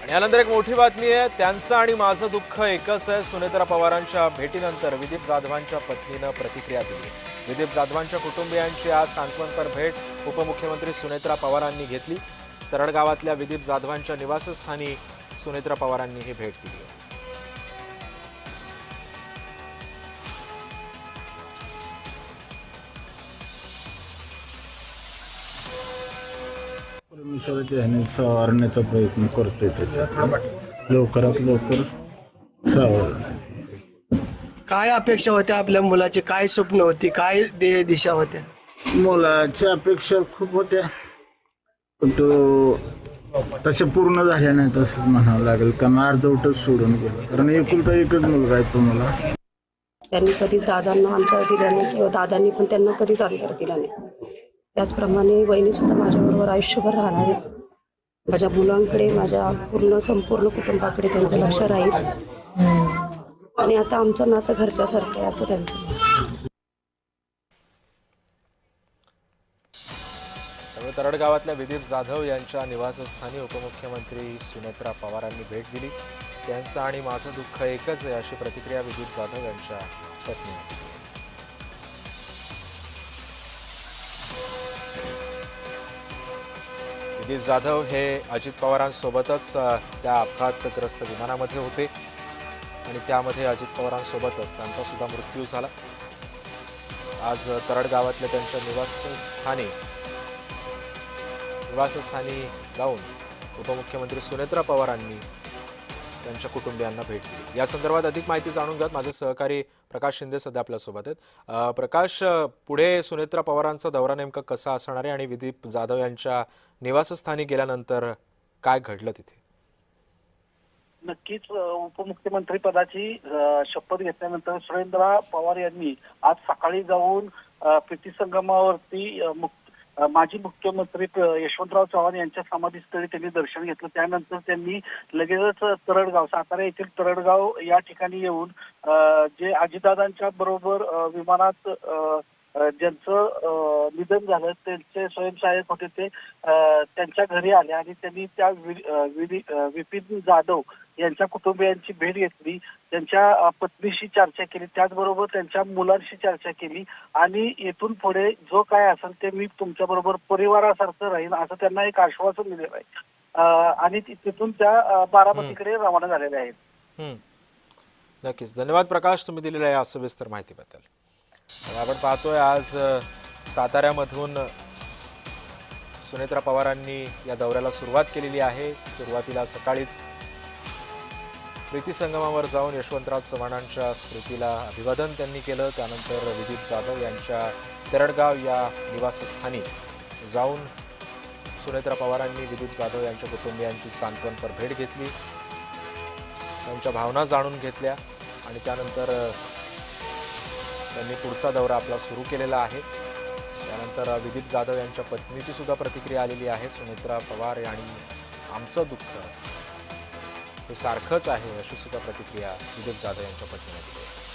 यानंतर एक मोठी बातमी आहे। त्यांचं आणि माझं दुःख एकच आहे। सुनेत्रा पवारांच्या भेटीनंतर विदीप जाधवांच्या पत्नीनं प्रतिक्रिया दिली। विदीप जाधवांच्या कुटुंबियांची आज सांत्वनपर भेट उपमुख्यमंत्री सुनेत्रा पवारांनी घेतली। तरडगावातल्या विदीप जाधवांच्या निवासस्थानी सुनेत्रा पवारांनी ही भेट दिली। परमेश्वराच्या ह्याने सावरण्याचा प्रयत्न करतोय त्याच्यात लवकरात लवकर सावर। काय अपेक्षा होत्या आपल्या मुलाची, काय स्वप्न होती, काय दिशा होत्या? मुलाच्या अपेक्षा खूप होत्या पण तो तसे पूर्ण झाल्या नाही तसंच म्हणावं लागेल, कारण अर्धवटच सोडून गेलं, कारण एकुलता एकच मुलगा आहे तो मला। त्यांनी कधीच दादांना अंतर दिलं नाही किंवा दादांनी पण त्यांना कधीच अंतर दिलं नाही। त्याचप्रमाणे वहिनी सुद्धा माझ्याबरोबर आयुष्यभर राहणार आहे। माझ्या मुलांकडे, माझ्या संपूर्ण कुटुंबाकडे त्यांचं लक्ष राहील आणि आता आमचं नातं घरच्यासारखं आहे असं त्यांचं मत। त्यामुळे तरडगावातल्या विदीप जाधव यांच्या निवासस्थानी उपमुख्यमंत्री सुनेत्रा पवारांनी भेट दिली। त्यांचं आणि माझं दुःख एकच आहे अशी प्रतिक्रिया विदीप जाधव यांच्या पत्नीने दिली। विदीप जाधव हे अजित पवारांसोबतच त्या अपघातग्रस्त विमानामध्ये होते आणि त्यामध्ये अजित पवारांसोबतच त्यांचा सुद्धा मृत्यू झाला। आज तरडगावातल्या त्यांच्या निवासस्थानी जाऊन उपमुख्यमंत्री सुनेत्रा पवारांनी त्यांच्या कुटुंबियांना भेट दिली। या संदर्भात अधिक माहिती जाणून घेत माझे सहकारी प्रकाश शिंदे सध्या आपल्या सोबत आहेत। प्रकाश, पुढे सुनेत्रा पवारांचा दौरा नेमका कसा असणार आहे आणि विदीप जाधव यांच्या निवासस्थानी गेल्यानंतर काय घडलं तिथे? नक्कीच उपमुख्यमंत्री पदाची शपथ घेतल्यानंतर सुरेंद्र पवार यांनी आज सकाळी जाऊन प्रीती संगमावरती माजी मुख्यमंत्री यशवंतराव चव्हाण यांच्या समाधीस्थळी त्यांनी दर्शन घेतलं। त्यानंतर त्यांनी लगेचच तरडगाव, सातारा येथील तरडगाव या ठिकाणी येऊन जे अजितदादांच्या बरोबर विमानात ज्यांचं निधन झालं त्यांचे स्वयंसहाय्यक होते ते त्यांच्या घरी आले आणि त्यांनी त्या विपिन जाधव यांच्या कुटुंबियांची भेट घेतली, त्यांच्या पत्नीशी चर्चा केली, त्याचबरोबर त्यांच्या मुलांशी चर्चा केली आणि येथून पुढे जो काय असेल ते मी तुमच्या बरोबर परिवारासारखं राहीन असं त्यांना एक आश्वासन दिलेलं आहे आणि तिथून त्या बारामतीकडे रवाना झालेल्या आहेत। नक्कीच, धन्यवाद प्रकाश तुम्ही दिलेल्या या सविस्तर माहितीबद्दल। आपण पाहतोय आज साताऱ्यामधून सुनेत्रा पवारांनी या दौऱ्याला सुरुवात केलेली आहे। सुरुवातीला सकाळीच प्रीती संगमावर जाऊन यशवंतराव चव्हाणांच्या स्मृतीला अभिवादन त्यांनी केलं। त्यानंतर विदीप जाधव यांच्या तरडगाव या निवासस्थानी जाऊन सुनेत्रा पवारांनी विदीप जाधव यांच्या कुटुंबियांची सांत्वनपर भेट घेतली, त्यांच्या भावना जाणून घेतल्या आणि त्यानंतर त्यांनी पुढचा दौरा आपला सुरू केलेला आहे। त्यानंतर विदीप जाधव यांच्या पत्नीची सुद्धा प्रतिक्रिया आलेली आहे। सुनेत्रा पवार आणि आमचं दुःख हे सारखंच आहे अशी सुद्धा प्रतिक्रिया विदीप जाधव यांच्या पत्नीने दिली आहे।